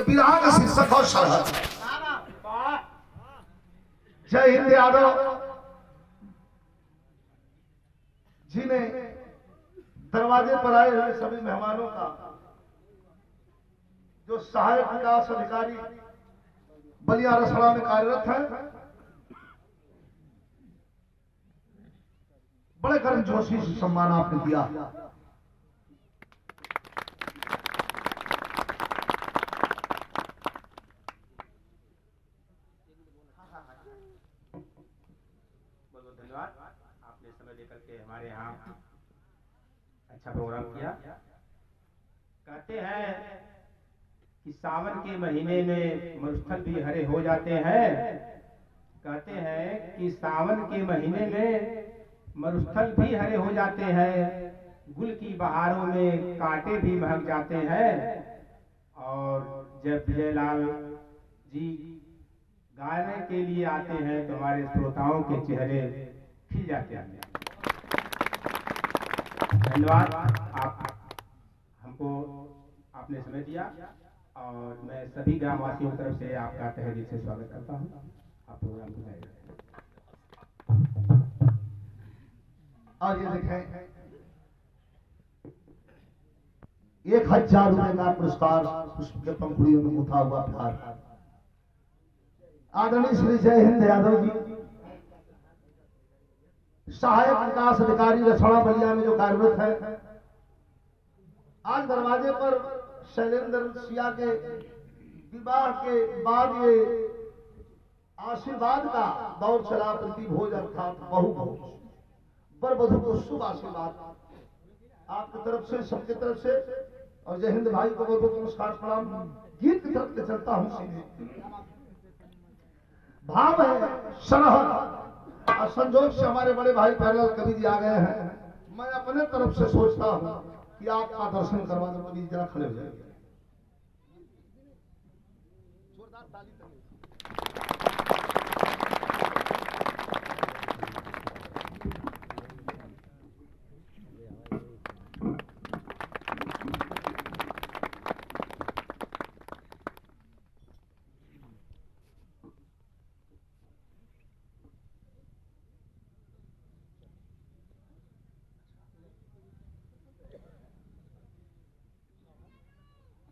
विराह का शीर्षक और सरहद। जय हिंद यादव जी ने दरवाजे पर आए हुए सभी मेहमानों का, जो सहायक विकास अधिकारी बलिया रसड़ा में कार्यरत है, बड़े गर्मजोशी से सम्मान आपने दिया। बहुत धन्यवाद, आपने समय लेकर के हमारे यहाँ अच्छा प्रोग्राम किया। कहते हैं कि सावन के महीने में मरुस्थल भी हरे हो जाते हैं। कहते हैं कि सावन के महीने में मरुस्थल भी हरे हो जाते हैं, गुल की बहारों में कांटे भी महक जाते हैं। और जब विजयलाल जी गाने के लिए आते हैं तो हमारे श्रोताओं के चेहरे खिल जाते हैं। धन्यवाद, आप हमको आपने समय दिया और मैं सभी ग्रामवासियों की तरफ से आपका तहे दिल से स्वागत करता हूँ। आप प्रोग्राम को जारी रखें। और ये देखें, 1000 रुपए का पुरस्कार पुष्प के पंखुड़ियों में उठा हुआ प्यार। आदरणीय श्री जय हिंद यादव जी, सहायक विकास अधिकारी रसड़ा बलिया में जो कार्यरत है, आज दरवाजे पर शैलेंद्र सिया के विवाह के बाद ये आशीर्वाद का दौर चला। प्रति भोज अर्थात बहु भोज, वर वधु को शुभ आशीर्वाद आपकी तरफ से, सबकी तरफ से। और जय हिंद भाई को बहुत बहुत नमस्कार प्रणाम। गीत की तरफ से चलता हूं सीधे। भाव है सरहद, और संजोग से हमारे बड़े भाई पैरलाल कवि जी आ गए हैं। मैं अपने तरफ से सोचता हूं कि आपका दर्शन करवा दो। कवि जरा खड़े हो जाइए। जोरदार ताली।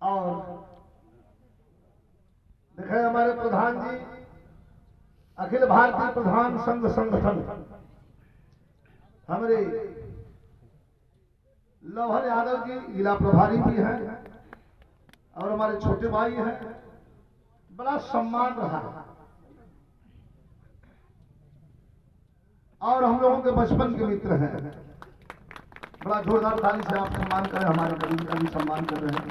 और देखें, हमारे प्रधान जी अखिल भारतीय प्रधान संघ संगठन हमारे लोहर यादव जी जिला प्रभारी भी हैं और हमारे छोटे भाई हैं। बड़ा सम्मान रहा और हम लोगों के बचपन के मित्र हैं। बड़ा जोरदार ताली से आप सम्मान करें। हमारे कवि का भी सम्मान कर रहे हैं।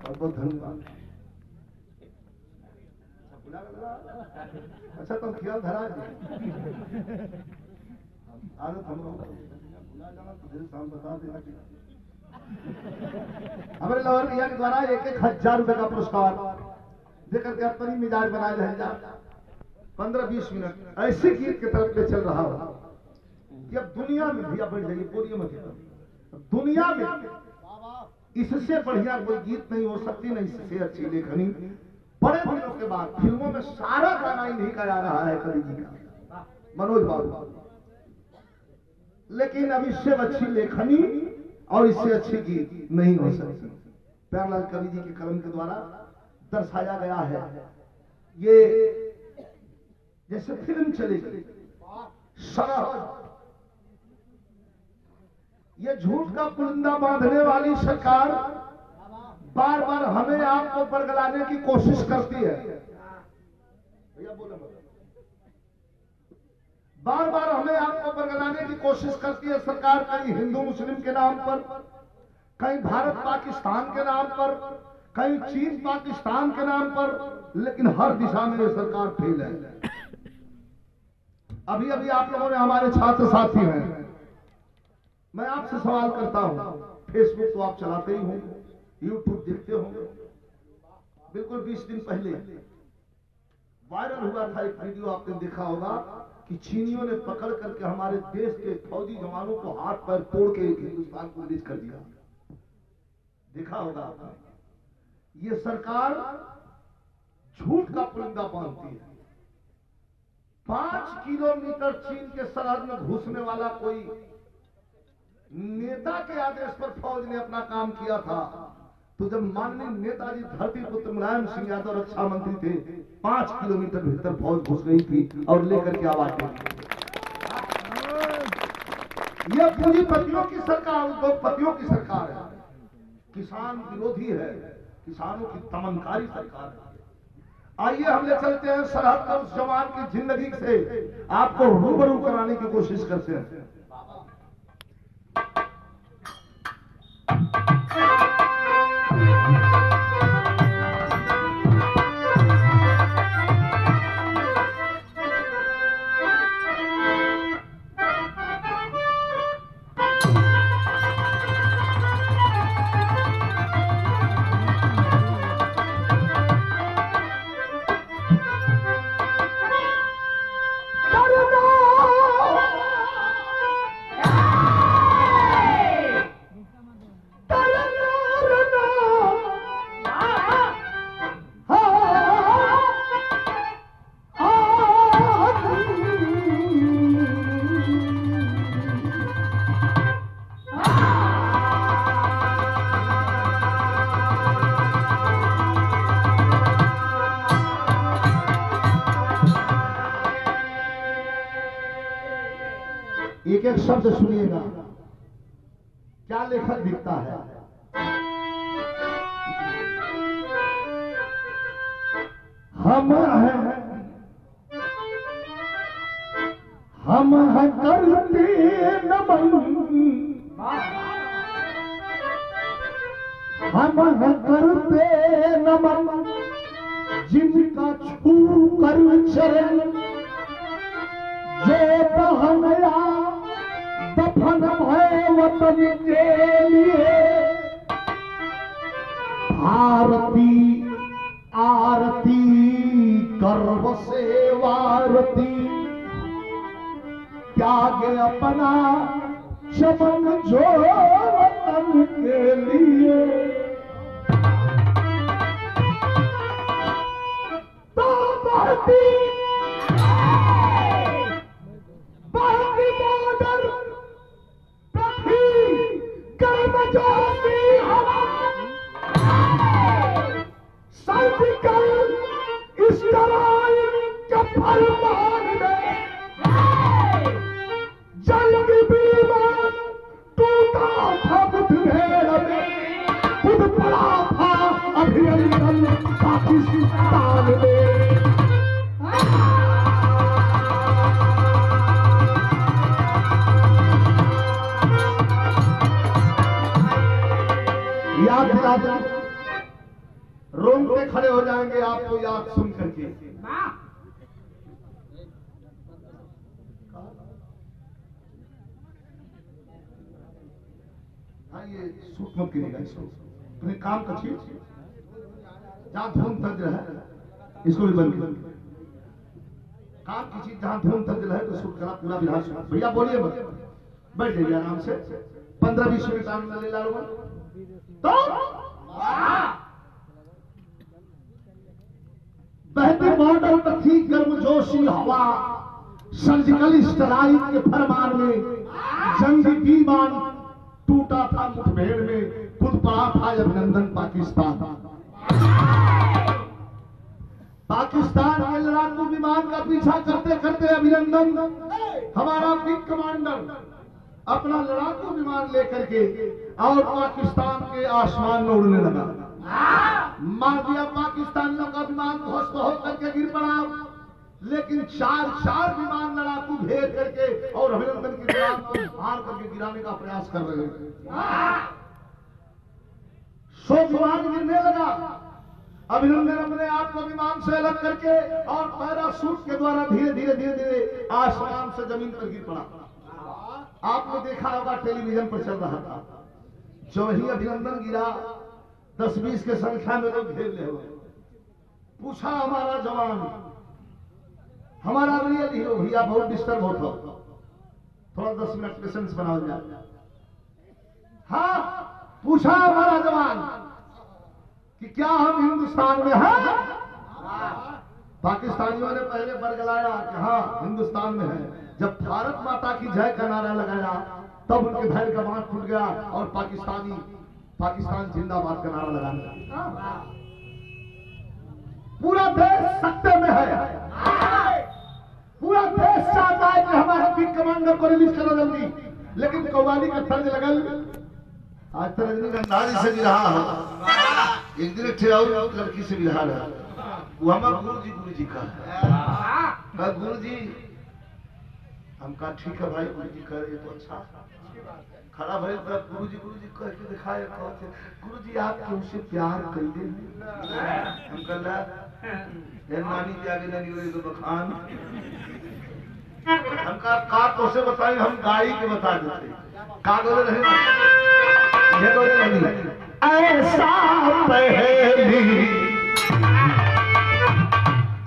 बहुत बहुत धन्यवाद। अच्छा, तुम ख्याल धरा आदत हम लोग भुला जाना तो दिल शाम बता देना। हमारे लोहर भैया के द्वारा 1000 रुपए का पुरस्कार देकर के अपनी मिजाज बनाए रहेगा। 15-20 मिनट ऐसे गीत की तरफ ले चल रहा हो कि अब दुनिया में भी, अब बढ़ जाइए बोलिए मत, दुनिया में इससे बढ़िया कोई गीत नहीं हो सकती, नहीं इससे अच्छी लेखनी। बड़े दिनों के बाद फिल्मों में सारा गाना इन्हीं का जा रहा है, कवि जी का, मनोज बाबू। लेकिन अब इससे अच्छी लेखनी और इससे अच्छी गीत नहीं हो सकती। प्यारलाल कवि जी के कलम के द्वारा दर्शाया गया है। ये जैसे फिल्म चलेगी सरहद, ये झूठ का पुलिंदा बांधने वाली सरकार बार बार हमें आपको बरगलाने की कोशिश करती है। भैया बोलो, बार बार हमें आपको बरगलाने की कोशिश करती है सरकार। कहीं हिंदू मुस्लिम के नाम पर, कहीं भारत पाकिस्तान के नाम पर, कहीं चीन पाकिस्तान के नाम पर, लेकिन हर दिशा में ये सरकार फेल है। अभी अभी आप लोगों ने, हमारे छात्र साथी हैं, मैं आपसे सवाल करता हूं, फेसबुक तो आप चलाते ही होंगे, यूट्यूब देखते होंगे। बिल्कुल 20 दिन पहले वायरल हुआ था एक वीडियो, आपने देखा होगा कि चीनियों ने पकड़ करके हमारे देश के फौजी जवानों को हाथ पैर तोड़ के हिंदुस्तान को रिलीज कर दिया। देखा होगा आपने। ये सरकार झूठ का पुलिंदा बांधती है। 5 किलोमीटर चीन के सरहद में घुसने वाला कोई नेता के आदेश पर फौज ने अपना काम किया था, तो जब माननीय नेताजी धरतीपुत्र मुलायम सिंह यादव रक्षा मंत्री थे, 5 किलोमीटर भीतर फौज घुस गई थी और लेकर के आवाज दी। यह पूंजीपतियों की सरकार, उद्योगपतियों की सरकार है, किसान विरोधी है, किसानों की दमनकारी सरकार है। आइए हम ले चलते हैं सरहद पर उस जवान की जिंदगी से आपको रूबरू कराने की कोशिश करते हैं। एक एक शब्द सुनिएगा, क्या लेखक दिखता है। हम हैं करते नमन, हम हैं करते नमन जिनका छू कर चरण, जो दहनया दफन है वतन के लिए। भारती आरती गर्व से वारती, त्याग अपना चमन जो वतन के लिए। तो भारती पाकिस्तान में। याद याद रोंगटे खड़े हो जाएंगे आपको याद सुन करके। हाँ, ये सूट मत गिरेगा इसको, तुम्हें काम का चीज जहां धूम तज है इसको भी बंद कर। काम की चीज जहां धूम तज है तो सूट करा पूरा विधान। भैया बोलिए मत, बैठ जाइए आराम से। 15-20 मिनट आराम ले ला लोग तो बहते मॉडल पर थी गर्मजोशी हवा, सर्जिकल स्ट्राइक के फरमान में जंगी विमान टूटा था मुठभेड़ में, खुद पड़ा था अभिनंदन पाकिस्तान। पाकिस्तान के लड़ाकू विमान का पीछा करते करते अभिनंदन हमारा विंग कमांडर अपना लड़ाकू विमान लेकर के और पाकिस्तान के आसमान में उड़ने लगा। मार दिया पाकिस्तानियों का विमान, ध्वस्त होकर के गिर पड़ा। लेकिन चार विमान लड़ाकू घेर करके और अभिनंदन की विमान को मार करके गिराने का प्रयास कर रहे थे। सो विमान गिरने लगा। अभिनंदन अपने आप को विमान से अलग करके और पैराशूट के द्वारा धीरे धीरे आसमान से जमीन पर गिर पड़ा। आपने देखा होगा टेलीविजन पर चल रहा था। जो ही अभिनंदन गिरा 10-20 के संख्या में लोग घेर ले हुए। पूछा हमारा जवान, हमारा रियल हीरो, भैया बहुत डिस्टर्ब होता, थोड़ा 10 मिनट पेशेंस बनाओ जाए। हाँ, पूछा हमारा जवान कि क्या हम हिंदुस्तान में हैं? पाकिस्तानियों ने पहले बरगलाया कि हाँ हिंदुस्तान में है। जब भारत माता की जय का नारा लगाया तब उनके धैर्य का बांध टूट गया और पाकिस्तान जिंदाबाद का नारा लगाने लगा। पूरा देश सत्ते में है, पूरा देश चाहता है कि हमारे विंग कमांडर को रिलीज करो जल्दी, लेकिन कव्वाली का तर्ज लगल। आज तो रजनीगंधा जी से भी रहा है, एक दिन ठहराऊ लड़की से भी रहा है, वो हमारा गुरु जी का है। गुरु जी हम कहा ठीक है भाई, गुरु जी कह रहे तो अच्छा। खड़ा भाई गुरु जी कह के दिखाए, गुरु जी आप क्यों से प्यार कर दे? हम कहला नानी जी आगे नहीं रही तो बखान। हम कहा तो से बताएं, हम गाड़ी के बता देते कागज नहीं ऐसा पहली,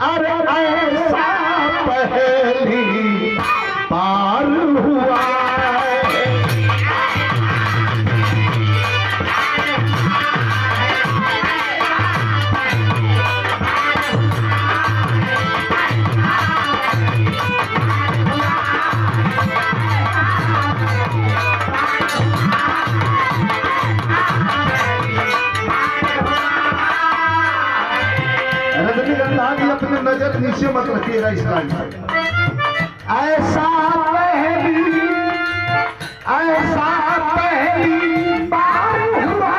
अरे ऐसा पहली पार हुआ अपने नजर नीचे मत रखिएगा इस लाइन पर। ऐसा पहली बार हुआ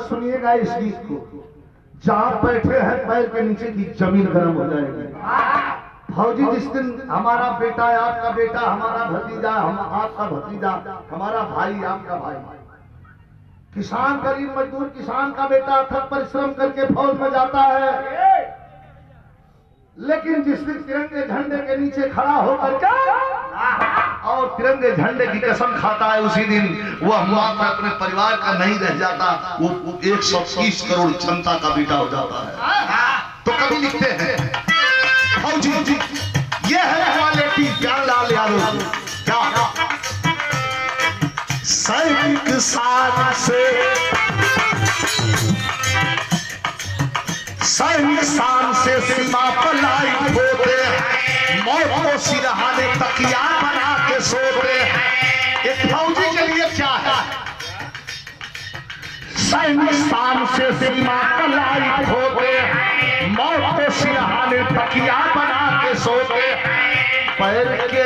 सुनिएगा इस गीत को। जहां बैठे हैं पैर के नीचे की जमीन गर्म हो जाएगी। फौजी जिस दिन हमारा बेटा आपका बेटा, हमारा भतीजा आपका भतीजा, हमारा भाई आपका भाई, किसान गरीब मजदूर किसान का बेटा अथक परिश्रम करके फौज में जाता है, लेकिन जिस दिन तिरंगे झंडे के नीचे खड़ा होकर और तिरंगे झंडे की कसम खाता है, उसी दिन वह मात्र अपने परिवार का नहीं रह जाता, वो 130 करोड़ जनता का बेटा हो जाता है। तो कभी लिखते हैं फौजी ये है क्वालिटी प्यारलाल यादव, क्या सैनिक शान से सीमा पर लाइट होते हैं, मौत को सिरहाने तकिया बना के सोते हैं। एक फौजी के लिए क्या है? सैनिक शान से सीमा पर लाइट होते हैं, मौत को सिरहाने तकिया बना के सोते हैं। पैर के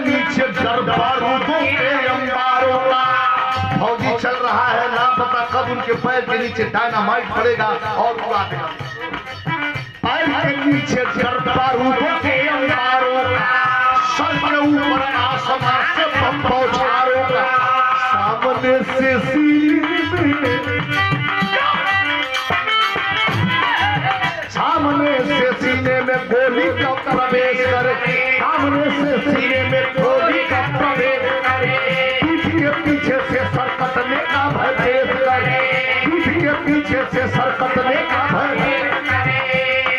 नीचे डर बारूदों के अंबारों का। फौजी चल रहा है, ना पता कब उनके पैर के नीचे डायनामाइट पड़ेगा और उड़ा देगा। पैर के नीचे डर बारूदों के अंबारों का, सर के ऊपर आसमान से बम बौछारों का। सामने से सीने में, सामने से सीने में गोली का प्रवेश करे, सामने से सीने में गोली का प्रवेश करे, पीठ के पीछे से सर कटने का भय पेश करे, पीठ के पीछे से सर कटने का भय पेश करे।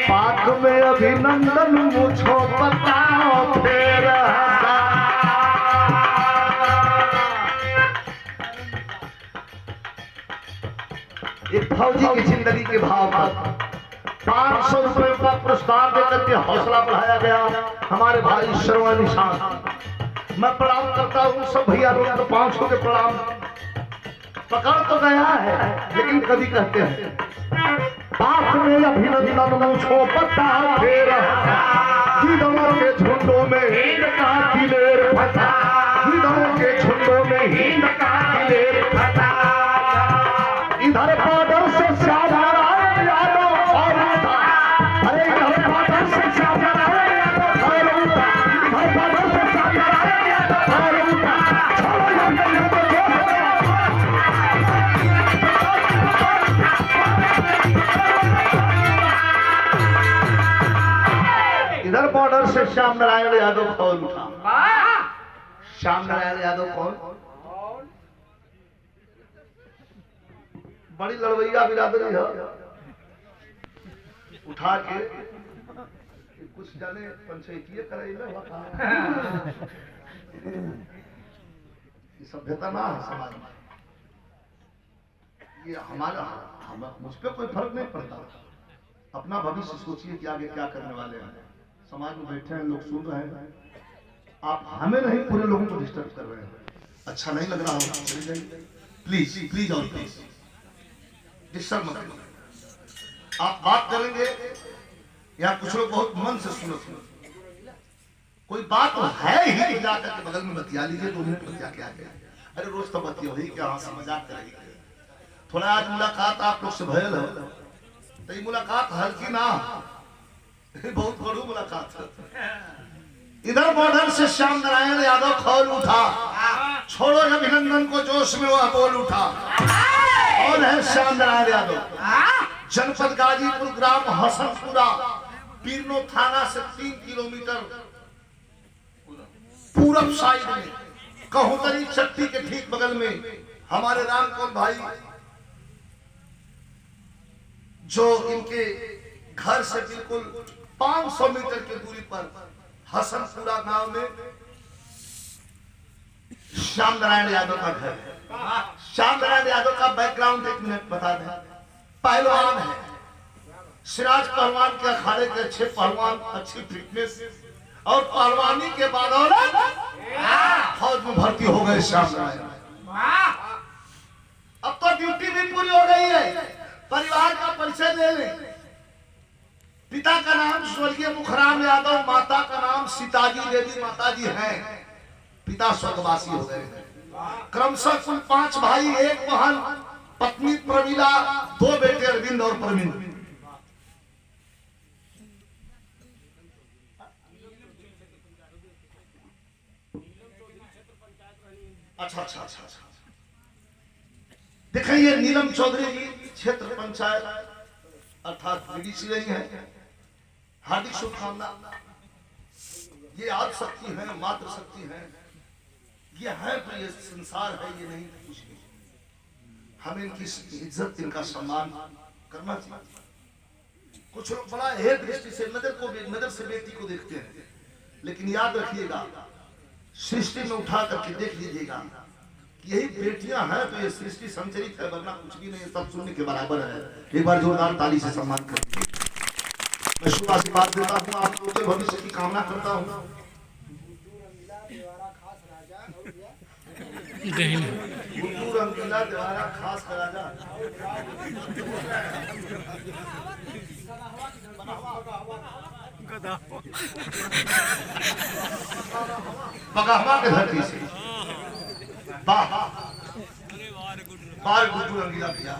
पाक में अभिनंदन मुझको बताओ फिर हंसा। एक फौजी की जिंदगी के भाव पर 500 रुपए का पुरस्कार देकर के हौसला बढ़ाया गया हमारे भाई श्रवण निशान। मैं प्रणाम करता हूँ सब भैया लोग तो 500 के प्रणाम पकड़ तो गया है, लेकिन कभी कहते हैं पास में अभिनंदन मुझको पता फिर गिद्धों के झुंडों में हिंद का दिलेर फंसा, गिद्धों के झुंडों में हिंद का दिलेर फंसा। इधर बॉर्डर से शाहजहां यादव और उठा, अरे इधर बॉर्डर से शाहजहां यादव और उठा, इधर बॉर्डर से शाहजहां यादव और उठा। छोड़ो जंगल को इधर बॉर्डर से श्याम नारायण यादव कौन उठा? श्याम नारायण यादव कौन? बड़ी लड़वैया बिरादरी है, उठा के कुछ जाने पंचायतीय कराइला सभ्यता ना है समाज में। ये हमारा मुझ पर कोई फर्क नहीं पड़ता। अपना भविष्य सोचिए कि आगे क्या करने वाले हैं। समाज में बैठे हैं लोग, सुन रहे हैं, आप हमें नहीं पूरे लोगों को डिस्टर्ब कर रहे हैं। अच्छा नहीं लग रहा हो प्लीज प्लीज और प्लीज डिस्टर्ब मत करिए। आप बात करेंगे, यहाँ कुछ लोग बहुत मन से सुनो, कोई बात तो है ही नहीं, जाकर के बगल में बतिया लीजिए, 2 मिनट बतिया के आ गए। अरे रोज तो बतिया ही क्या, हंसी मजाक करेंगे। थोड़ा आज मुलाकात आप लोग से भयल है, तो ये मुलाकात हल्की ना, बहुत बड़ी मुलाकात है। इधर बॉर्डर से श्याम नारायण यादव खोल उठा, छोड़ो अभिनंदन को जोश में वह बोल उठा। कौन है श्याम नारायण यादव? जनपद गाजीपुर, ग्राम हसनपुरा, पीरनो थाना से 3 किलोमीटर पूरब साइड में, कहोतरी चट्टी के ठीक बगल में हमारे रामकोल भाई, जो इनके घर से बिल्कुल 500 मीटर की दूरी पर हसनपुरा गांव में श्याम नारायण यादव का घर है। श्याम नारायण यादव का बैकग्राउंड 1 मिनट बता दें। पहलवान है, सिराज पहलवान के अखाड़े के अच्छे पहलवान, अच्छी फिटनेस, और पहलवानी के बाद फौज में भर्ती हो गए श्याम नारायण। अब तो ड्यूटी भी पूरी हो गई है। परिवार का परिचय ले लें। पिता का नाम स्वर्गीय मुखराम यादव, माता का नाम सीताजी देवी माताजी हैं। पिता स्वर्गवासी हो गए हैं। क्रमशः कुल 5 भाई, 1 बहन, पत्नी प्रवीला, 2 बेटे अरविंद और प्रवीण। अच्छा अच्छा अच्छा अच्छा देखें, ये नीलम चौधरी जी क्षेत्र पंचायत अर्थात बीडीसी रही है। हार्दिक शुभकामना। ये आद शक्ति है, मातृ शक्ति है, ये है तो ये संसार है, ये नहीं कुछ नहीं। हमें इनकी इज्जत, इनका सम्मान करना चाहिए। कुछ लोग बड़ा हेय दृष्टि से नजर से बेटी को देखते हैं, लेकिन याद रखिएगा, सृष्टि में उठा करके देख लीजिएगा, यही बेटियां हैं तो ये सृष्टि संचरित है, वरना कुछ भी नहीं, सब शून्य के बराबर है। एक बार जोरदार ताली से सम्मान करिए। मैं शुभ आशीर्वाद देता हूँ, आप लोगों के भविष्य की कामना करता हूँ। रंगीला द्वारा खास का राजा, पगहवा के धरती से बार गुड्डू रंगीला भैया,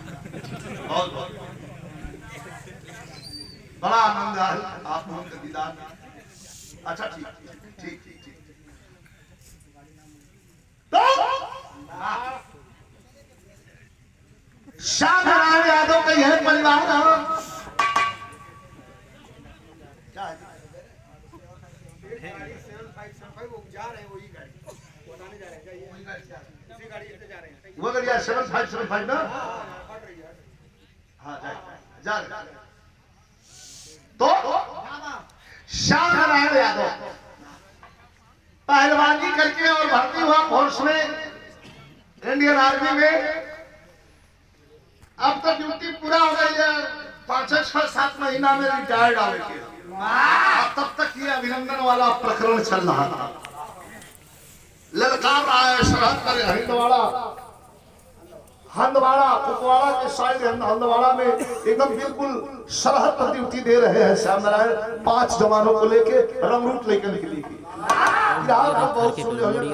बहुत बहुत बड़ा आनंद है आप लोगों के दीदार। अच्छा ठीक ठीक ठीक ठीक। तो श्याम नारायण यादव का यह परिवार वो गाड़ी 7575 ना हाँ जा तो श्याम नारायण यादव पहलवानी करके और भर्ती हुआ फोर्स में इंडियन आर्मी में। अब तो ड्यूटी पूरा हो गई है, 5-6-7 महीना में रिटायर्ड आवे के। तब तक ये अभिनंदन वाला प्रकरण चल रहा था। ललकार रहा है सरहद पर हंदवाड़ा कुपवाड़ा के साइड हंदवाड़ा में एकदम बिल्कुल सरहद पर ड्यूटी दे रहे हैं श्याम नारायण। 5 जवानों को लेके रंगरूट लेकर निकली थी। बहुत सुन कहानी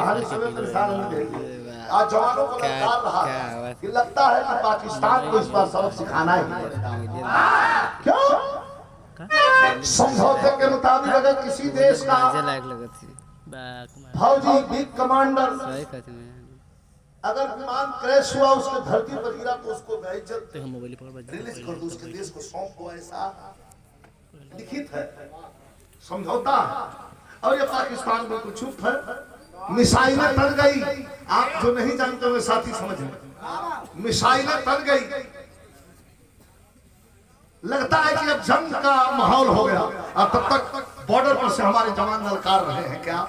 आज जवानों को ललकार रहा है कि लगता है कि पाकिस्तान को इस बार सबक सिखाना है। क्यों? समझौते के मुताबिक अगर किसी देश का फौजी बिग कमांडर अगर विमान क्रैश हुआ उसके धरती पर गिरा तो उसको बेइज्जत रिलीज कर दो, उसके देश को सौंप दो, ऐसा लिखित है समझौता। और ये पाकिस्तान में कुछ चुप है। मिसाइलें तल गई, आप जो नहीं जानते हुए साथी समझ लें, मिसाइलें तल गई। लगता है कि अब जंग का माहौल हो गया और तब तक बॉर्डर पर से हमारे जवान ललकार रहे हैं क्या?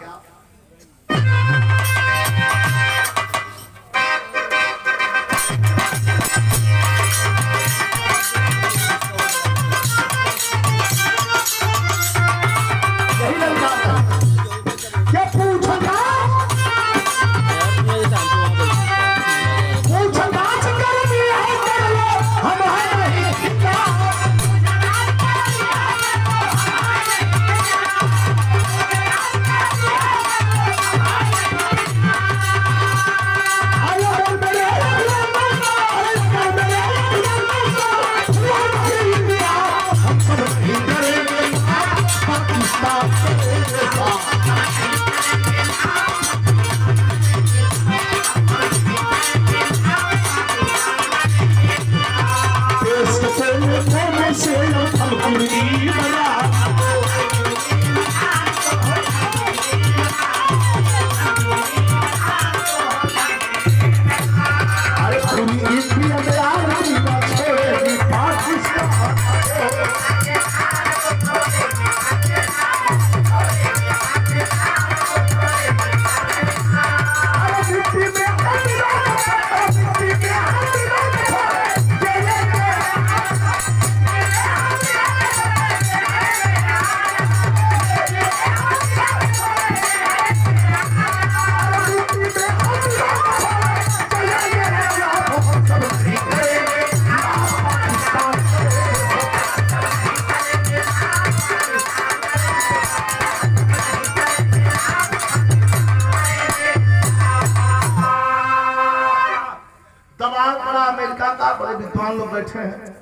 बैठे हैं,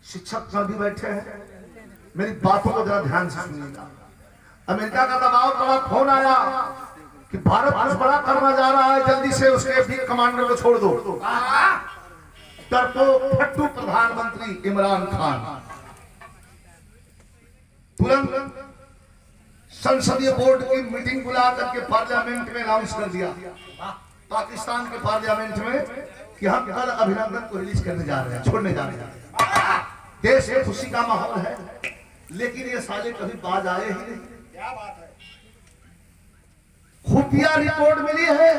शिक्षक भी बैठे हैं, मेरी बातों को जरा ध्यान से सुनिएगा। अमेरिका का दबाव बड़ा फोन आया कि भारत कुछ बड़ा करना जा रहा है, जल्दी से उसके बिग कमांडर को छोड़ दो। फट्टू प्रधानमंत्री इमरान खान तुरंत संसदीय बोर्ड की मीटिंग बुला करके पार्लियामेंट में अनाउंस कर दिया, पाकिस्तान के पार्लियामेंट में, कि हम कल अभिनंदन को रिलीज करने जा रहे हैं, छोड़ने जा रहे हैं। देश में खुशी का माहौल है, लेकिन ये साले कभी बाज आए ही नहीं। क्या बात है? खुफिया रिपोर्ट मिली है,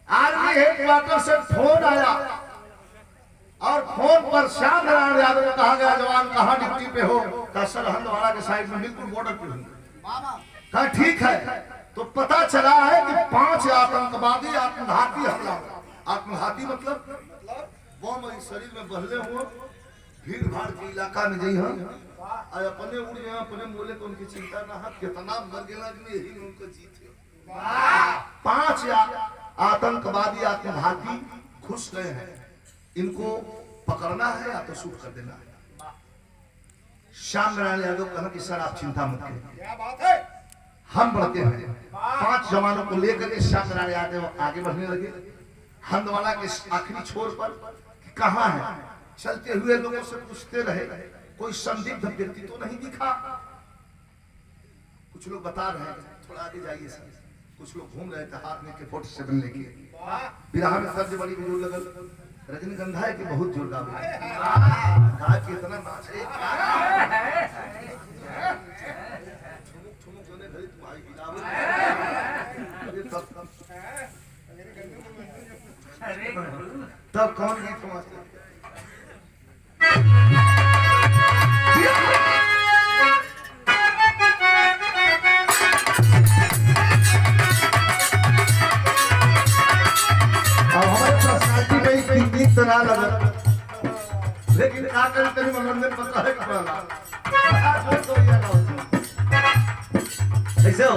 आर्मी हेडक्वार्टर से फोन आया और फोन पर श्याम नारायण यादव को कहा गया, जवान कहाँ ड्यूटी पे हो? का सर हंदवाड़ा के साइड में, बिल्कुल बॉर्डर पे हूँ। कहा ठीक है। तो पता चला है कि 5 आतंकवादी आत्मघाती हमला, आत्मघाती मतलब बम शरीर में बहले हुए, भीड़ भाड़ के इलाका में गई हम और अपने उड़ गए, अपने बोले तो उनकी चिंता ना है, कितना मर गया यही उनको जीत है। 5 आतंकवादी आत्मघाती घुस गए हैं, इनको पकड़ना है या तो शूट कर देना है। श्याम नारायण यादव कहा कि सर आप चिंता मत करें, क्या बात है, हम बढ़ते हैं। 5 जवानों को लेकर के श्याम नारायण यादव आगे बढ़ने लगे। हंदवाड़ा के आखिरी छोर पर कहाँ है। चलते हुए लोगों से पूछते रहे, कोई संदिग्ध व्यक्ति तो नहीं दिखा। कुछ लोग बता रहे हैं थोड़ा आगे जाइए सर, कुछ लोग घूम रहे थे हाथ में AK-47 लेके। विराह में सबसे बड़ी जोर लगल रजनीगंधा की बहुत जोर गावे कितना नाच है। तब कौन गीत समझते गीत तो ना लगा, लेकिन क्या करें तेरी मनोरंजन पता है कि पड़ा ऐसे हो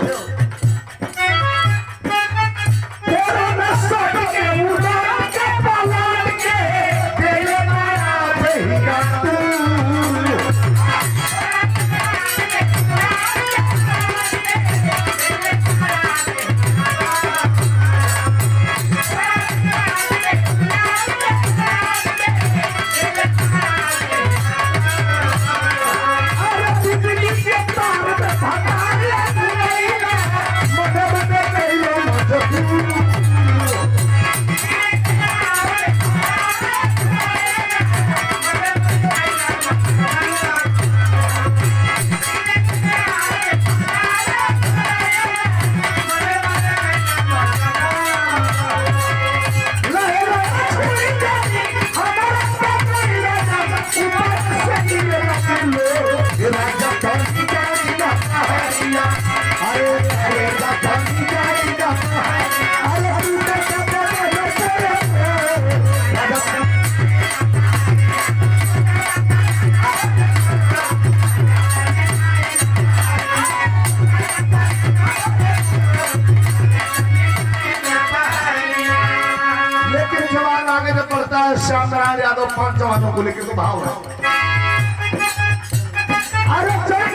श्याम नारायण यादव 5 जवानों को लेकर तो भाव है। अरे पीछे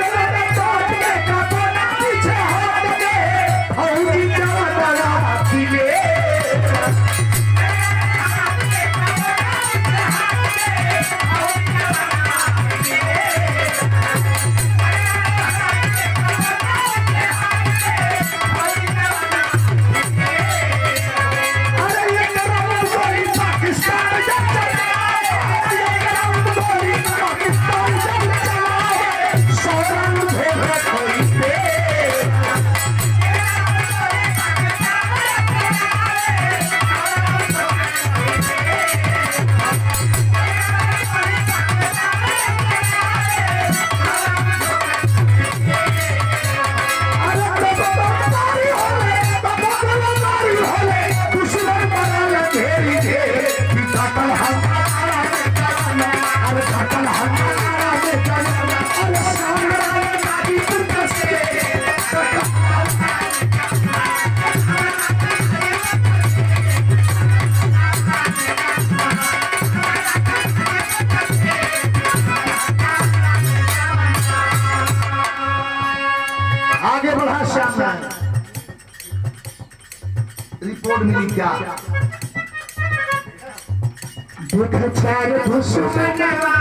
आगे बढ़ा श्याम रिपोर्ट मिली क्या? देख चार दुश्मनवा,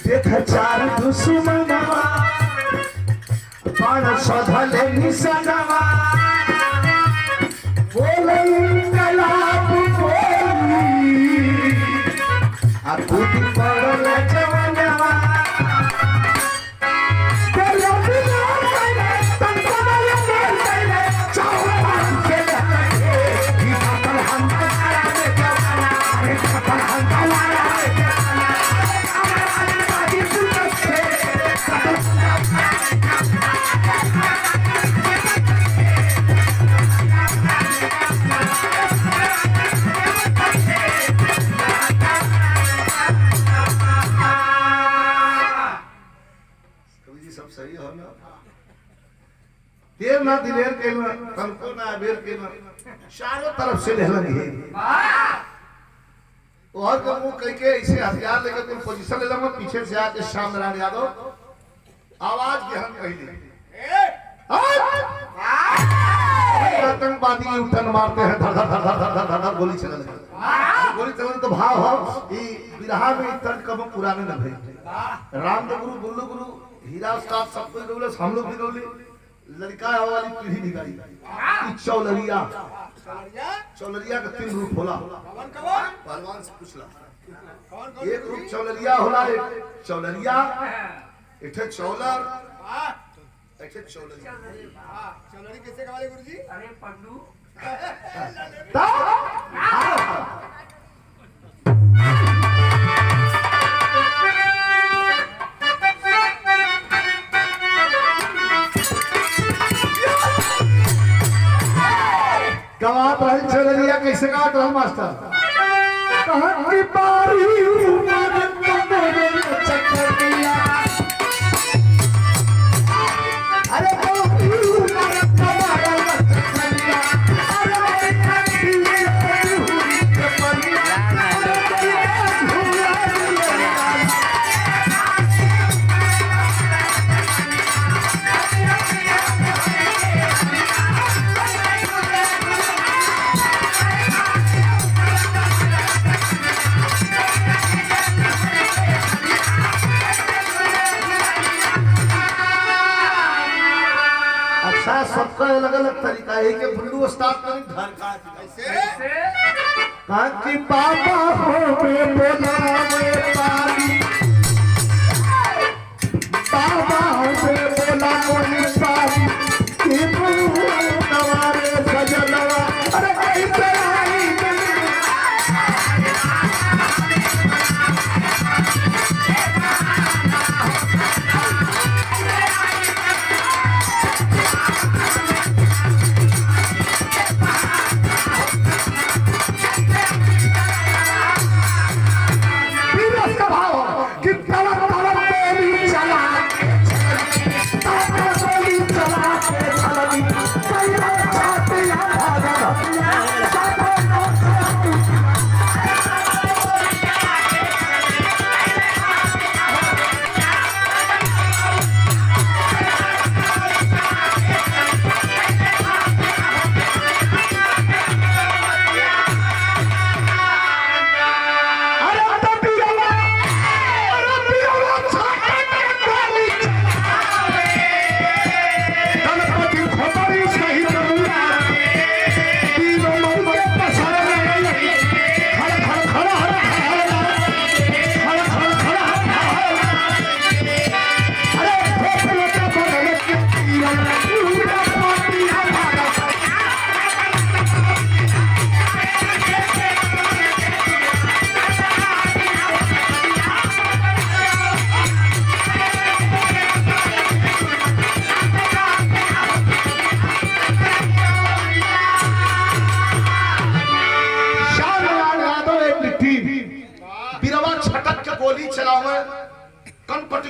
देख चार दुश्मनवा, बाण सधले निशानवा, बोले इंकलाब बोली, आ कूदी पड़ल जवानवा। देर ना दिलेर के ना तनको ना अबेर के ना चारों तरफ से ले लगी और का मुंह कह के ऐसे हथियार लेकर तुम पोजीशन ले लगा, पीछे से आके श्याम नारायण यादव आवाज गहन कहली, आतंकवादी उठन मारते हैं, धड़ धड़ धड़ धड़ धड़ धड़ गोली चलने लगी। गोली चलन तो भाव हो ई बिरहा में तर्क कब पुराने न भई राम गुरु बुल्लू गुरु हीरा उस्ताद सब कोई रोले हम लोग भी रोले लड़का वाली पीढ़ी भी गई चौलरिया चौलरिया का 3 रूप होला पहलवान से पूछला एक रूप चौलरिया होला एक चौलरिया एक थे चौलर एक थे चौलरिया चौलरी कैसे कवाले गुरुजी? अरे पन्नू गवात रही चौलरिया कैसे गात रहा मास्टर कहाँ की बारी उमर तुम्हारे चकरिया अरे बारी उमर तुम्हारे चकरिया अरे सबका अलग अलग तरीका है कि बुल्लू उस्ताद का घर का कैसे? कहाँ की पापा हो में बोला में पानी पापा हो में बोला में पानी कि नवारे सजनवा अरे कैसे आई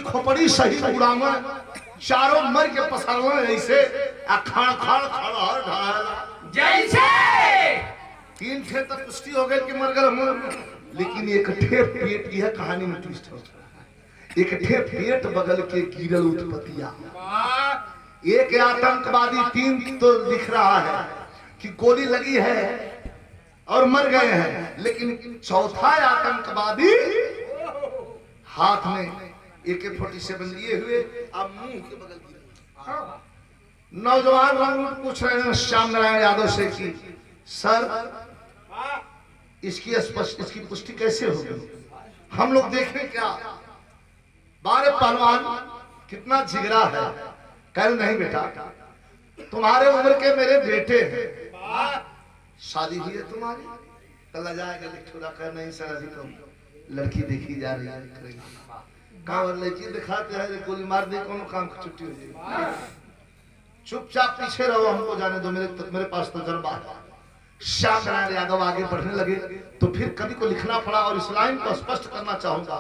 खोपड़ी सही उड़ावा चारों मर के पसारवा ऐसे अखाड़ खाड़ खड़हर ढाला जैसे 3 थे तक पुष्टि हो गई कि मर गए हम लेकिन एक ठे पेट यह कहानी में ट्विस्ट हो एक ठे पेट बगल के गिरल उत्पत्तिया एक आतंकवादी 3 तो लिख रहा है कि गोली लगी है और मर गए हैं लेकिन चौथा आतंकवादी हाथ में AK-47 लिए हुए अब मुंह के बगल गिरा नौजवान रंग पूछ रहे हैं श्याम नारायण यादव से कि सर इसकी पुष्टि कैसे होगी हम लोग देखें क्या बारे पहलवान कितना जिगरा है कह नहीं बेटा तुम्हारे उम्र के मेरे बेटे हैं शादी हुई है तुम्हारी कल जाएगा लिखोरा कर नहीं सर अभी तो लड़की देखी जा रही है कहाँ लड़की दिखाते हैं गोली मार दे कोनो काम की छुट्टी हो जाएगी चुपचाप पीछे रहो हमको जाने दो मेरे पास तो तजर्बा है श्याम नारायण यादव आगे बढ़ने लगे तो फिर कवि को लिखना पड़ा और इस लाइन को स्पष्ट करना चाहूंगा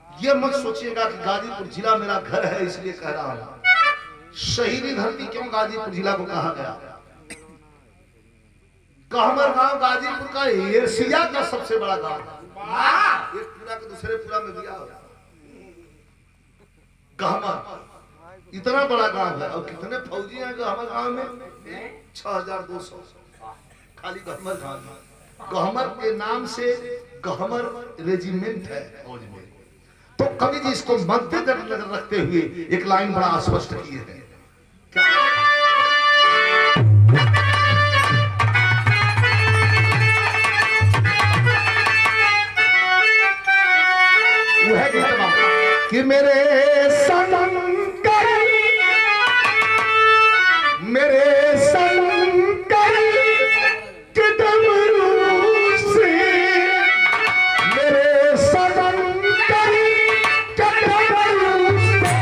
ये मत सोचिएगा कि गाजीपुर जिला मेरा घर है इसलिए कह रहा हूं शहीदी धरती क्यों गाजीपुर जिला को कहा गया कहमर गांव गाजीपुर का एशिया का सबसे बड़ा गांव एक पूरा के दूसरे पूरा में दिया कहमर इतना बड़ा गांव है और कितने फौजी हैं कहमर गांव में 6200 खाली कहमर गांव गहमर के नाम से गहमर रेजिमेंट है फौज में। तो कवि जी इसको मद्देनजर रखते हुए एक लाइन बड़ा स्पष्ट किए हैं। वो है कि मेरे सनंकर, मेरे सनंकर के डमरू से, मेरे सनंकर के डमरू से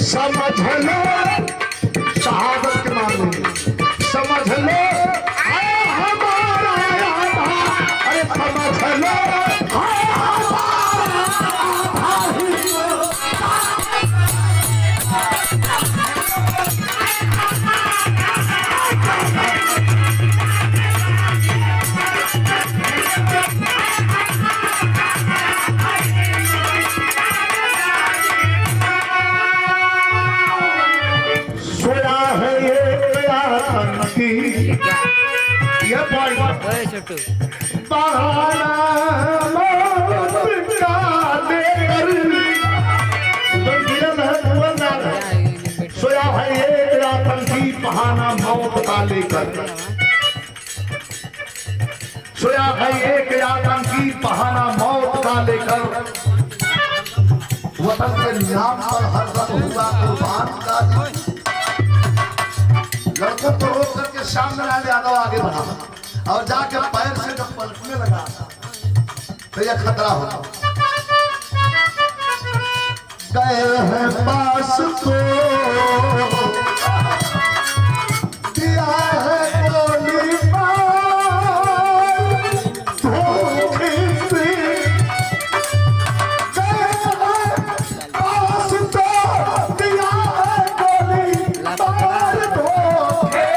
समझ लो शहादत के मामले में, समझ लो हमारा आधा, अरे समझ लो छोटू सोया है एक आतंकी बहाना मौत का लेकर, सोया है एक आतंकी बहाना मौत का लेकर, वतन के निजाम पर हर दम हुआ कुर्बान का। लड़कों को रोक करके सामने लाल यादव आगे बढ़ा और जाकर पैर से जब पलटने लगा तो यह खतरा होगा। गए हैं पास को दिया है गोली मार, धोखे से गए हैं पास को दिया है गोली मार, धोखे से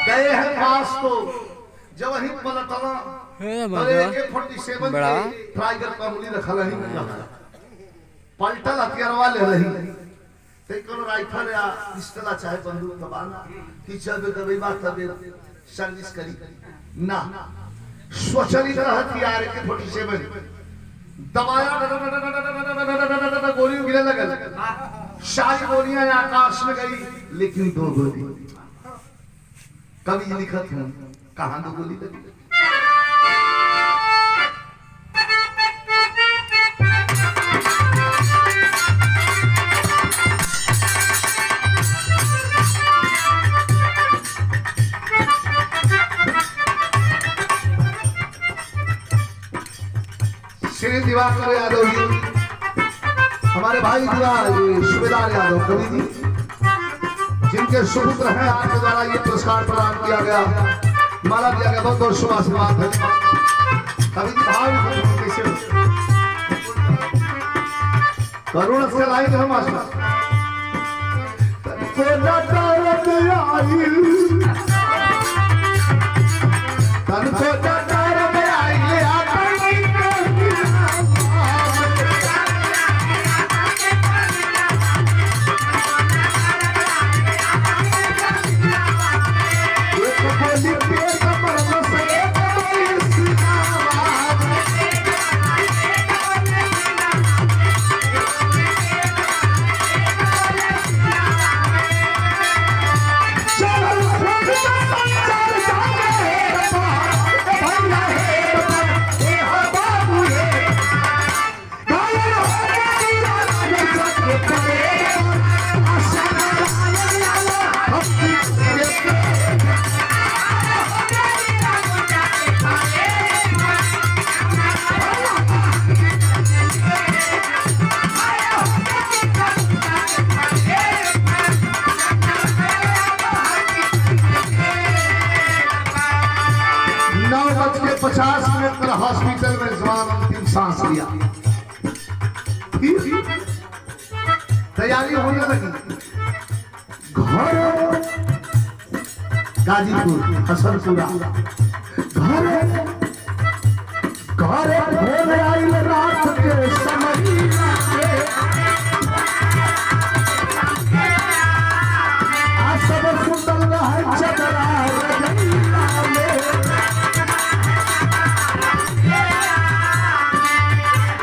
गए हैं पास को जब वही पलटना AK-47 टाइगर का गोली रखल ही पलटल हथियारवा ले रही ते कोनो राइफल या पिस्टल चाहे बंदूक दबाना कि जब दबई बात तब सर्विस करी ना, स्वचालित हथियार AK-47 दबाया गोली गिरने लगा, सारी गोलियां आकाश में गई लेकिन दो गोली। कवि लिखत हूं कहां दो गोली लगी। श्री दिवाकर यादव जी, हमारे भाई सूबेदार यादव कवि जी, जिनके सुपुत्र हैं, आपके द्वारा ये पुरस्कार प्रदान किया गया, माला दिया गया। बहुत बहुत शुभ आशीर्वाद है। कवि जी भाव कैसे करुण से लाइन हम आशीर्वाद तन को सांस लिया, फिर तैयारी होने लगी। घर गाजीपुर हसनपुरा, घर घर भोर आइल रात के समैया के, आ सब सुतल रहे चदरा रजैया में।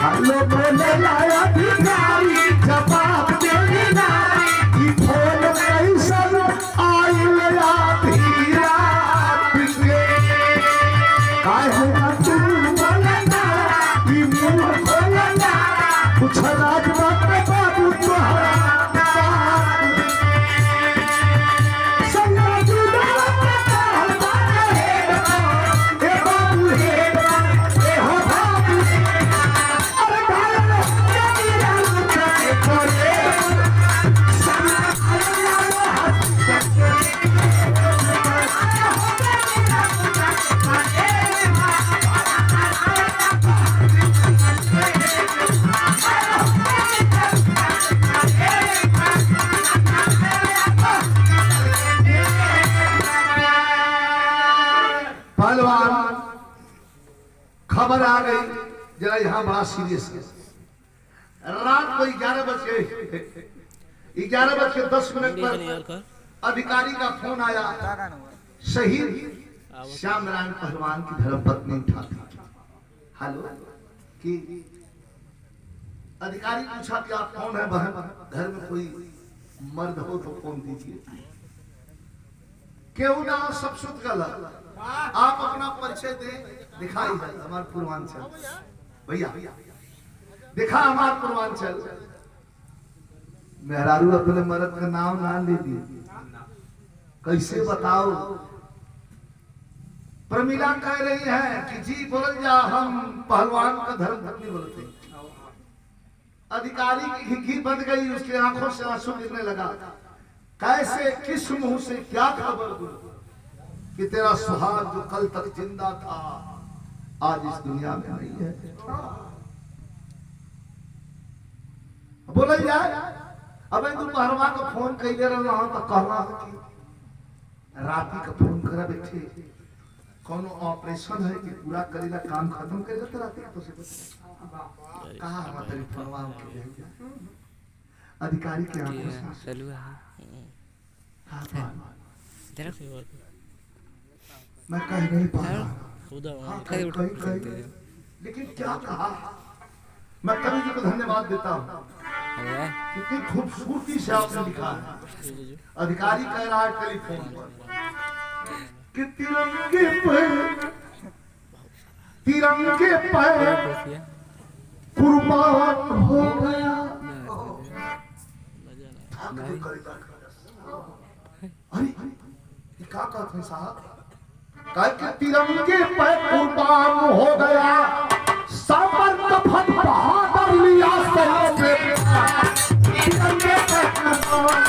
हेलो बोले लाया भिखारी, जवाब देनी नारी, फोन कैसन आइल आधी रात के। काहे ना तू बोलना, ई मुंह खोलना, कुछ राज बात बाबू तोहरा बात। संगा जुदा ए बाबू हे, ए हो बाबू, अरे गाना पहलवान खबर आ गई, जरा यहाँ बड़ा सीरियस है। रात को 11:10 पर अधिकारी का फोन आया, शहीद श्याम नारायण पहलवान की धर्मपत्नी उठाती। हेलो कि अधिकारी पूछा कि आप कौन है बहन, घर में कोई मर्द हो तो फोन दीजिए। क्यों ना सब सुत गलत, आप अपना परिचय दें। दिखाई है हमारे पूर्वांचल, भैया दिखा हमारे पूर्वांचल। मेहरारू अपने मर्द का नाम ना ले दिए, कैसे बताओ। प्रमिला कह रही है कि जी बोल जा, हम पहलवान का धर्म पत्नी बोलते। अधिकारी की घी बंद गई, उसकी आंखों से आंसू गिरने लगा। कैसे, किस मुंह से क्या खबर दूं कि तेरा सुहाग जो कल तक जिंदा था आज इस दुनिया में नहीं है। बोला जाए अब तू पहलवान को फोन कर दे रहा हूं तो कहना कि राती का फोन करा बैठे, कोनो ऑपरेशन है कि पूरा करेला काम खत्म कर देते राती तो से कहा हमारे पहलवान के अधिकारी के आंखों से चलू मैं कह नहीं पा रहा, लेकिन क्या कहा। मैं कवि जी को धन्यवाद देता हूँ, कितनी खूबसूरती से आपने लिखा है। अधिकारी कह रहा है टेलीफोन पर कि तिरंगे पर कुर्बान हो गया। अरे क्या कहते हैं साहब, कि तिरंगे पर कुर्बान हो गया, साबर कफन बहादुर लिया सर पे, तिरंगे पर कुर्बान।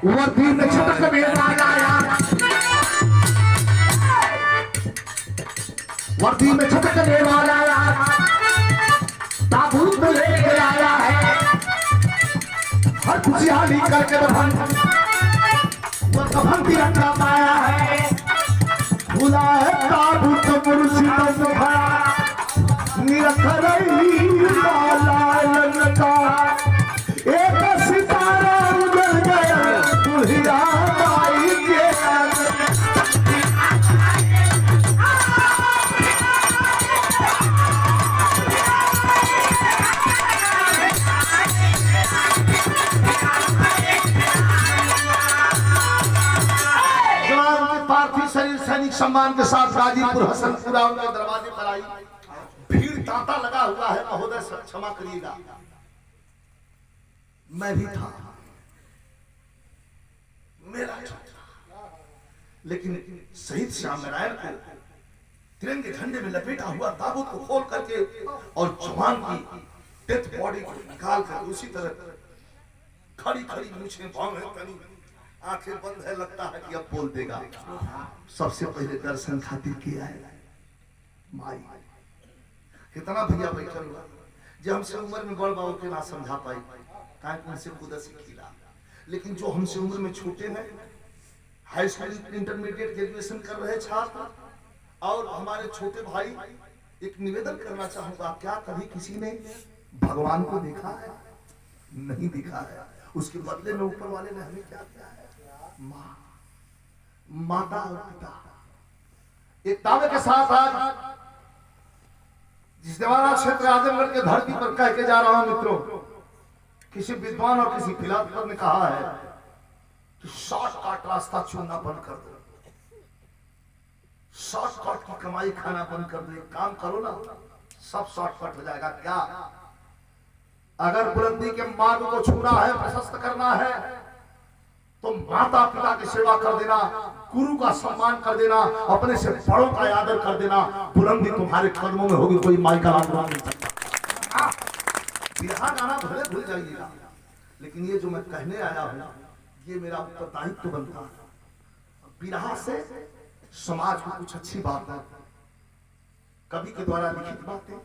वर्दी में छटक मेरा आया, वर्दी में छटक मेरा आया, ताबूत लेके आया है, हर खुशहाली करके बहन वो कफन तिरंगा पाया है। खुला है ताबूत मुर्शिद से भरा, निरखरई लालन का एक सितारा उजल गया, दुल्हिया माई के पार्थिव शरीर सैनिक सम्मान के साथ गाजीपुर हसनपुरा उनके दरवाजे पर आई। भीड़ तांता लगा हुआ है, महोदय क्षमा करिएगा, मैं भी था, मेरा था, लेकिन शहीद श्याम नारायण को तिरंगे झंडे में लपेटा हुआ ताबूत को खोल करके और जवान की डेथ बॉडी को निकाल कर उसी तरह खड़ी खड़ी मूछें भाव है, तनी आंखें बंद है, लगता है कि अब बोल देगा। सबसे पहले दर्शन खातिर किया है माई। कितना भैया बैठल हुआ जो हमसे उम्र में बड़ बाबू के ना समझा पाई, काहे उनसे खुद सीखिला। लेकिन जो हमसे उम्र में छोटे हैं, हाई स्कूल इंटरमीडिएट ग्रेजुएशन कर रहे छात्र और हमारे छोटे भाई, एक निवेदन करना चाहूंगा, क्या कभी किसी ने भगवान को देखा है? नहीं देखा है। उसके बदले में ऊपर वाले ने हमें क्या किया है? माँ, माता और पिता। एक दावे के साथ आज जिस देवाना क्षेत्र आजमगढ़ के धरती पर कह के जा रहा हूं मित्रों, किसी विद्वान और किसी फिलोसोफर ने कहा है कि शॉर्टकट रास्ता चुनना बंद कर दो, शॉर्टकट की कमाई खाना बंद कर दो। एक काम करो ना, सब शॉर्टकट हो जाएगा। क्या? अगर बुलंदी के मार्ग को छूना है, प्रशस्त करना है, तो माता पिता की सेवा कर देना, गुरु का सम्मान कर देना, अपने से बड़ों का आदर कर देना। बुलंदी तुम्हारे कदमों में होगी, कोई माई का राज नहीं सकता। बिरहा गाना भले भूल जाइएगा, लेकिन ये जो मैं कहने आया हूं, ये मेरा उत्तरदायित्व बनता है। बिरहा से समाज को कुछ अच्छी बातें, कवि के द्वारा लिखित बातें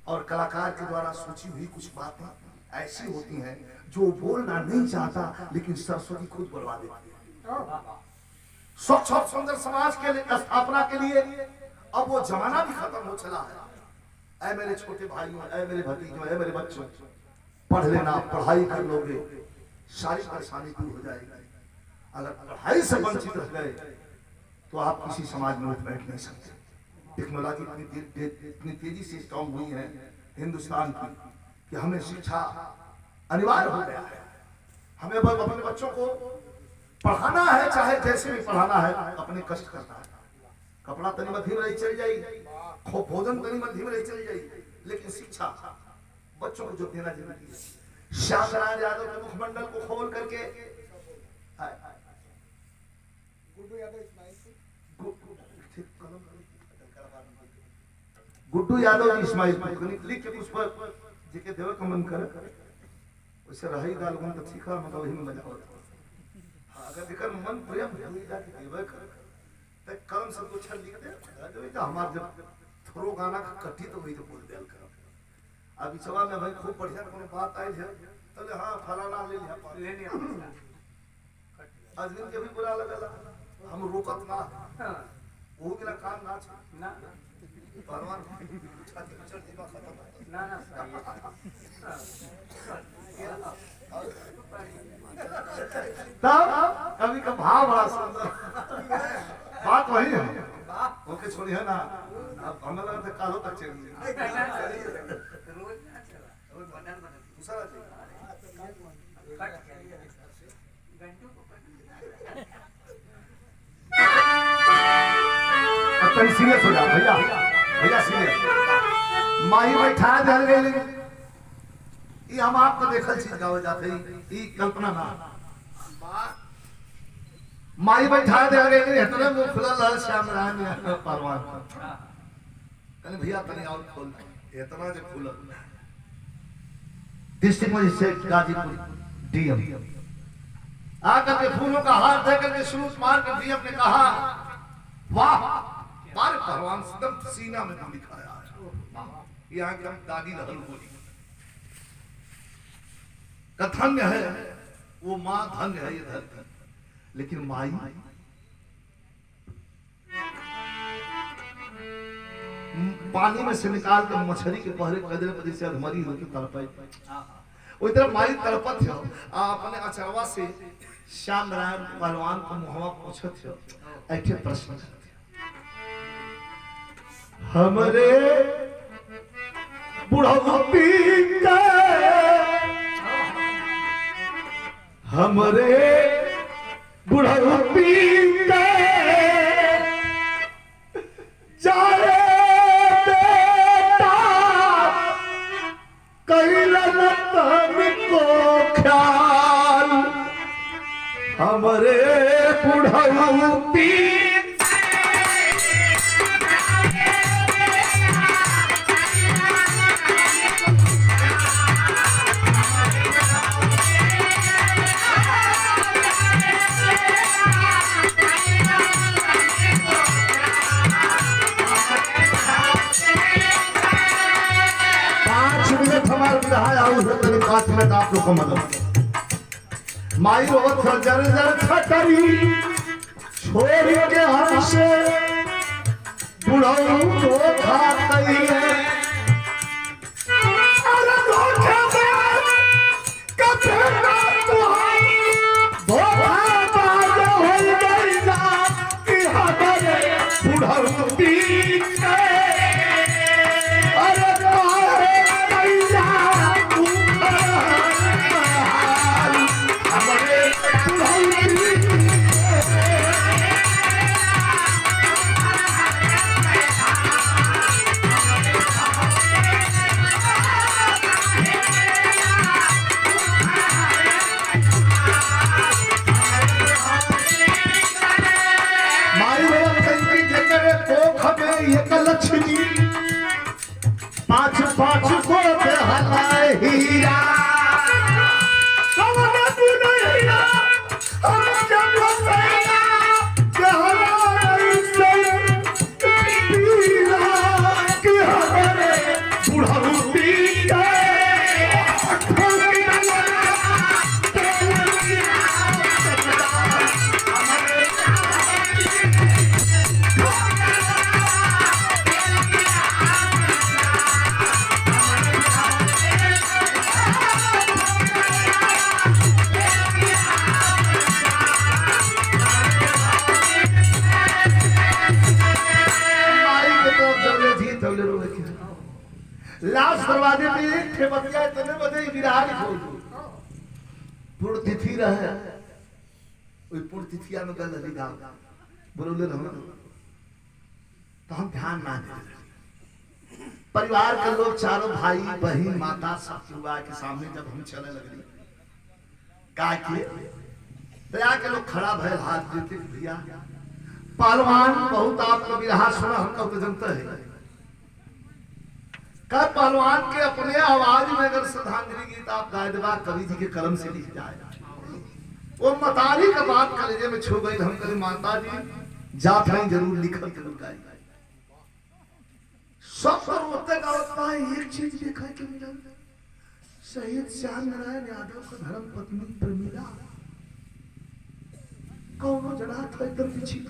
और कलाकार के द्वारा सोची हुई कुछ बातें ऐसी होती हैं जो बोलना नहीं चाहता, लेकिन सरस्वती खुद बोलवा देती है। स्वच्छ और सुंदर समाज के लिए स्थापना के लिए अब वो जमाना भी खत्म हो चला है। ऐ मेरे छोटे भाइयों, ऐ मेरे भतीजों, ऐ मेरे बच्चों, पढ़ लेना, पढ़ाई कर लोगे, सारी परेशानी दूर हो जाएगी। अगर पढ़ाई से वंचित रह गए तो आप किसी समाज में उठ बैठ नहीं सकते। टेक्नोलॉजी इतनी तेजी से स्ट्रॉन्ग हुई है हिंदुस्तान की कि हमें शिक्षा अनिवार्य हो गया है। हमें अपने बच्चों को पढ़ाना है, चाहे जैसे भी पढ़ाना है, अपने कष्ट करना है। कपड़ा तनी मध्य में चल जाएगी, भोजन तनी मध्य में चल जाएगी, लेकिन शिक्षा बच्चों को जो देना जरूरी है। श्याम नारायण यादव के मुखमंडल को खोल करके गुड्डू यादव जी इस्माइल लिख के उस पर जेके देव का मन करे वैसे रही दाल गुण तो सीखा, मतलब वही में मजा होता। अगर जेकर मन प्रेम हो जाके देवे कर त कलम सब कुछ लिख दे, जो हमार जब थोरो गाना का कटी तो वही तो बोल देल कर। अब इचवा में भाई खूब बढ़िया कोनो बात आई है, तले हां फलाना ले लिया आदमी के भी बुरा लगला, हम रोकत ना, वो मेरा काम ना ना भगवान छाती चढ़ जीवा खत्म ना ना तब कभी का भाव बड़ा सुंदर बात वही है। ओके छोड़ी है ना, अब हमें लगा था कालो तक चल अब सीरियस हो जा भैया, भैया सीरियस। माही बैठा दे गई, ये हम आपको देखल चीज गावे जाते ई कल्पना ना। माई बैठा दे गई, इतने मुंह खुला लाल श्याम नारायण परवान कहने भैया तनी और खोल, इतना जो खुला डिस्ट्रिक्ट मजिस्ट्रेट गाजीपुर डीएम आकर के फूलों का हार देकर के शुरू मार कर डीएम ने कहा, वाह मारे भगवान एकदम सीना में नाम लिखाया है। यहाँ की हम दादी लहल बोली का धन्य है वो माँ, धन्य है ये धरती। लेकिन माई पानी में से निकाल के मछली के पहरे कदरे पर जैसे अधमरी होती तड़पाई, वो इधर माई तड़पत है। अपने अचरवा से श्याम नारायण पहलवान को मुहवा पूछत है, ऐसे प्रश्न करते हमरे बुढ़ापी का, हमरे बुढ़ापी का जाए बेटा कैलन को ख्याल, हमरे बुढ़ापी 5 मिनट आप लोग को मदद। माई रोवत जर जर खटरी छोड़ के हमसे बुढ़ऊ धोखा कइले। अरे धोखा में कभी ना तुहाई धोखा बाज होई गई ना कि हमारे बुढ़ऊ पीछे। अरे मारे कैला तू हमारे बुढ़ऊ पीछे। एक लक्ष्मी 5-5 को हलाए हीरा कवना तूने हीरा हम जब सैया के हमारे से पीला के हमारे बुढ़ऊ पीला। लास्ट दरवाजे पे एक ठे बतिया इतने बजे विराट हो पूर्ण तिथि रहे ओई पूर्ण तिथिया में गल लगी गांव बोले रहो तो हम ध्यान ना दे। परिवार के लोग चारों भाई बहन माता सब युवा के सामने जब हम चले लगली का किए दया के लोग खड़ा भय हाथ देते भैया पहलवान बहुत आपका विरहा सुना हमका तो जनता है का पहलवान के अपने आवाज में अगर श्रद्धांजलि गीत आप गाय देवा कवि जी के कलम से लिख जाए वो मतारी का बात कलेजे में छू गई। हम कहे माता जी जात हैं जरूर लिखल जरूर गाई सब पर होते गावत पाए एक चीज देखा कि मिला शहीद श्याम नारायण यादव का धर्म पत्नी प्रमीला कौनो जना था इधर पीछे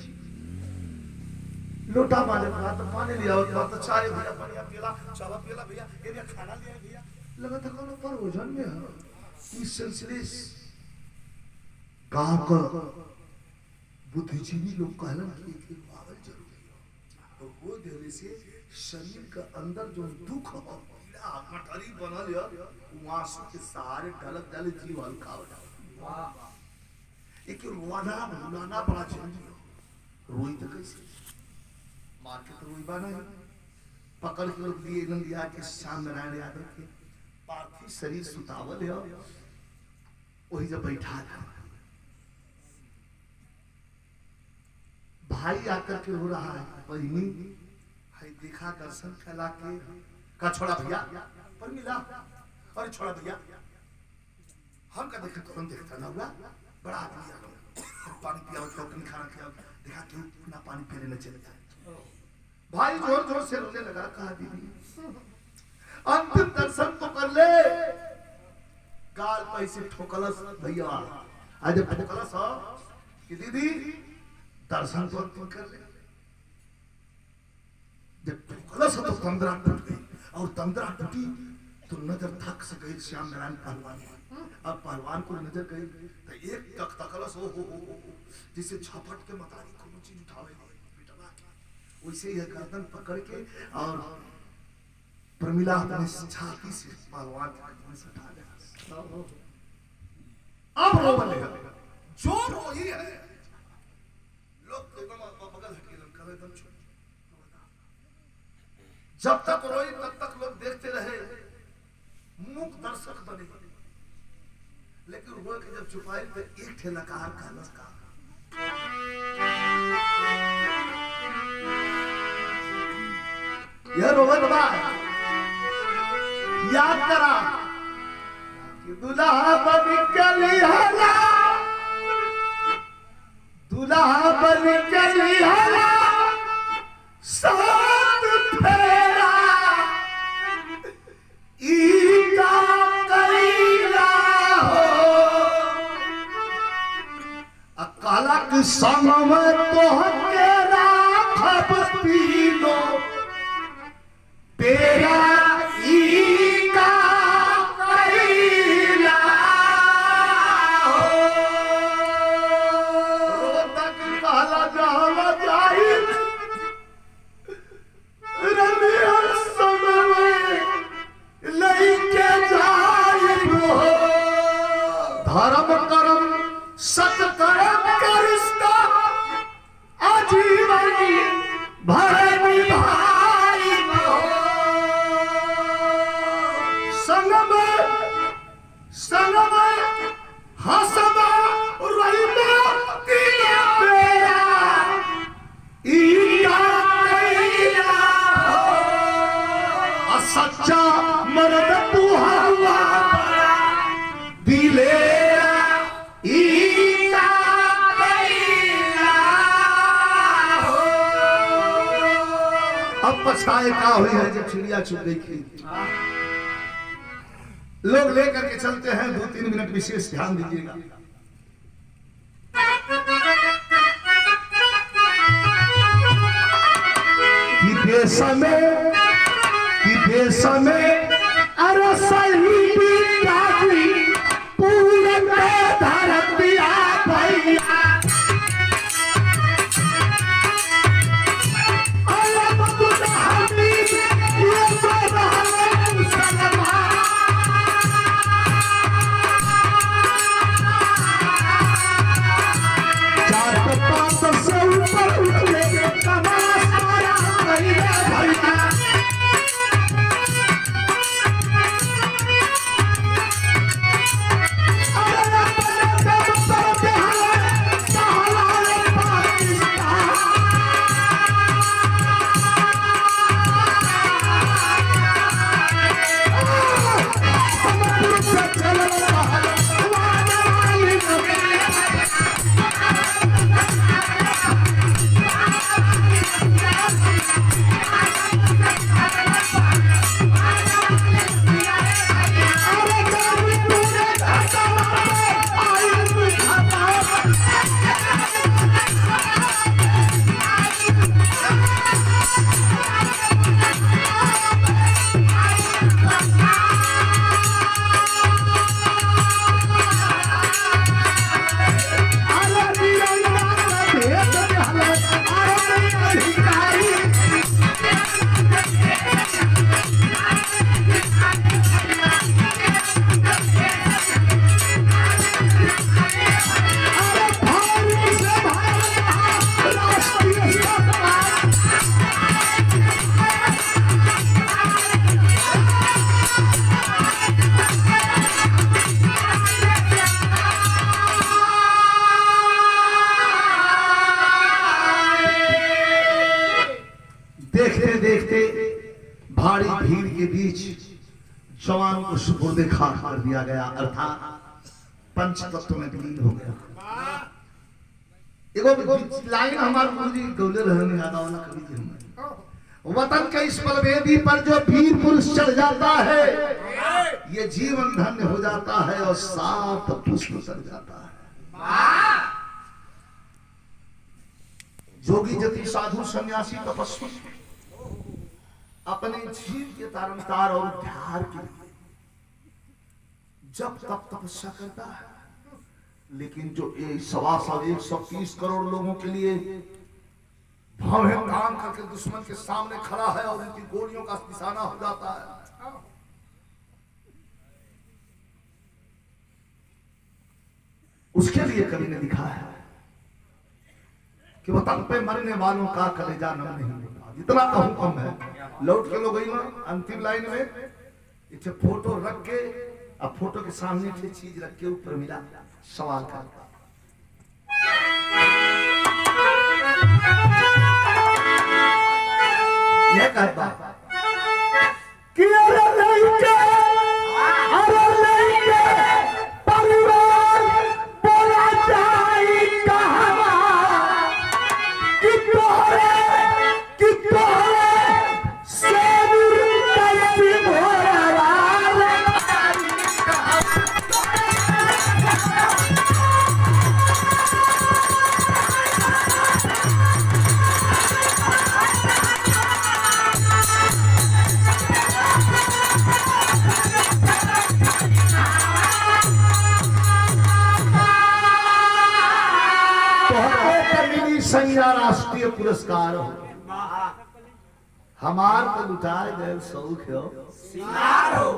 लोटा मारे तो पानी लिया होता तो चाय भैया बढ़िया पीला चावा पीला भैया ये खाना लिया भैया लगा था कौन पर भोजन में है इस सिलसिले गांव का बुद्धिजीवी लोग कहलन कि पागल जरूरी है तो वो देने से शरीर का अंदर जो दुख हो पीड़ा मठरी बनल है वासु के सहारे ढलक ढले जीव हल्का हो जाए। वाह एक रोना भुलाना बड़ा जरूरी है। रोई तो कैसे मार के तो रोई बाना पकड़ के लोग लिए न लिया कि श्याम नारायण यादव के पार्थिव शरीर सुतावल है वही जब बैठा था भाई आकर के हो रहा है बहनी भाई देखा दर्शन फैला के का छोड़ा भैया पर मिला अरे छोड़ा भैया हम का देखा कौन देखता ना हुआ बड़ा आदमी आ गया पानी पिया क्यों खाना खिया देखा क्यों ना पानी पीने न चले जाए। भाई जोर जोर से रोने लगा कहा दीदी अंतिम दर्शन तो कर ले गाल पैसे ठोकलस भैया आज ठोकलस हो कि दीदी दर्शन तो अंतिम कर ले। जब ठोकलस तो तंद्रा टूट गई और तंद्रा टूटी तो नजर थक से गई श्याम नारायण पहलवान। अब पहलवान को नजर गई तो एक तक तकलस हो जिसे झपट के मतारी को चीज उठावे वैसे यह गर्दन पकड़ के और प्रमिला अपने छाती से पहलवान के गर्दन से उठा ले। अब रोने लगा जो रोई है लोग एकदम बगल हट के कर एकदम जब तक रोई तब तक लोग देखते रहे मूक दर्शक बने लेकिन रोए के जब छुपाई तो एक ठे नकार कालस का यह रोहन बा याद करा कि दुल्हा बन के लिहाला दुल्हा बन के लिहाला साथ फेरा ई का करी तीनों तेरा ही का कैला हो रोतक कहला जावा जाई रमिया समय लइके जाई हो धर्म कर्म सत्कर्म का रिश्ता आजीवन भर निभाई हो संग में हंसबा रहिबा दिया पेरा इका कैला हो सच्चा मर्द तू हवा दिलेरा इका कैला हो अब पछताए का हुई है जब चिड़िया चुप गई थी लोग लेकर के चलते हैं 2-3 मिनट विशेष ध्यान दीजिएगा कि देश में अरे सही पूरन धरतिया भैया देखते देखते भारी भीड़ के बीच जवान को सुपुर्दे खाक कर दिया गया अर्थात पंच तत्व में विलीन हो गया। एगो लाइन हमारे गुरुजी गौले रहने आदा वाला कवि थे हमारे वतन के इस बलवेदी पर जो वीर पुरुष चढ़ जाता है ये जीवन धन्य हो जाता है और सात पुष्प सर जाता है। जोगी जति साधु सन्यासी तपस्वी अपने जीव के तारनतार और उद्धार के लिए जब तब तपस्या करता है, लेकिन जो 130 करोड़ लोगों के लिए भव्य काम करके दुश्मन के सामने खड़ा है और उनकी गोलियों का निशाना हो जाता है, उसके लिए कवि ने लिखा है कि वतन पे मरने वालों का कलेजा नम नहीं होता। जितना कहूं कम है। लौट के लोग गई ना अंतिम लाइन में इसे फोटो रख के अब फोटो के सामने से चीज रख के ऊपर मिला सवाल का यह कहता कि परिवार बोला जाए कहां कि तोरे से राष्ट्रीय पुरस्कार हो। हमार तो लुटाए गए शौक हो, सिंगार हो।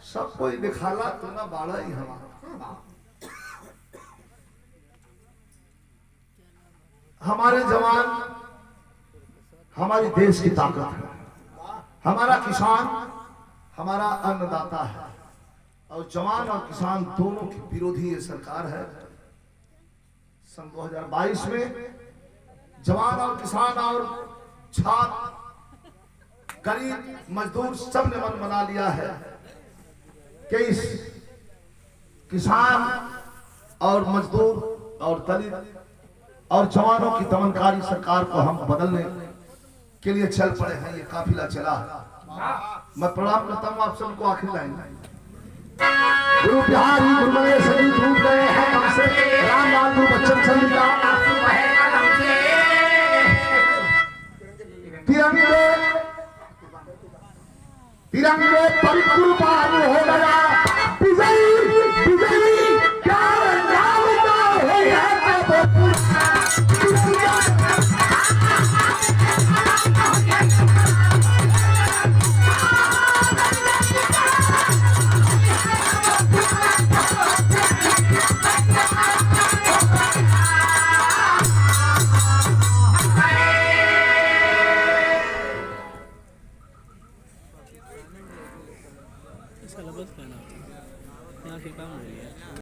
सब कोई दिखाला तो ना बाड़ा ही हमारा। हमारे जवान हमारी देश की ताकत है, हमारा किसान हमारा अन्नदाता है, और जवान और किसान दोनों की विरोधी ये सरकार है। सन 2022 में जवान और किसान और छात्र गरीब मजदूर सब ने मन बना लिया है कि इस किसान और मजदूर और दलित और जवानों की दमनकारी सरकार को हम बदलने के लिए चल पड़े हैं। ये काफिला चला है। मैं प्रणाम करता हूँ आप सबको। आखिर लाइन गुरु बिहारी गुरु गणेश जी डूब गए हैं हमसे, राम लालू बच्चन संगीता तिरंगे तिरंगे पर कुर्बान हो गया विजयी विजयी प्यार नाम का है तब इसका लबत करना यहाँ से काम हो गया।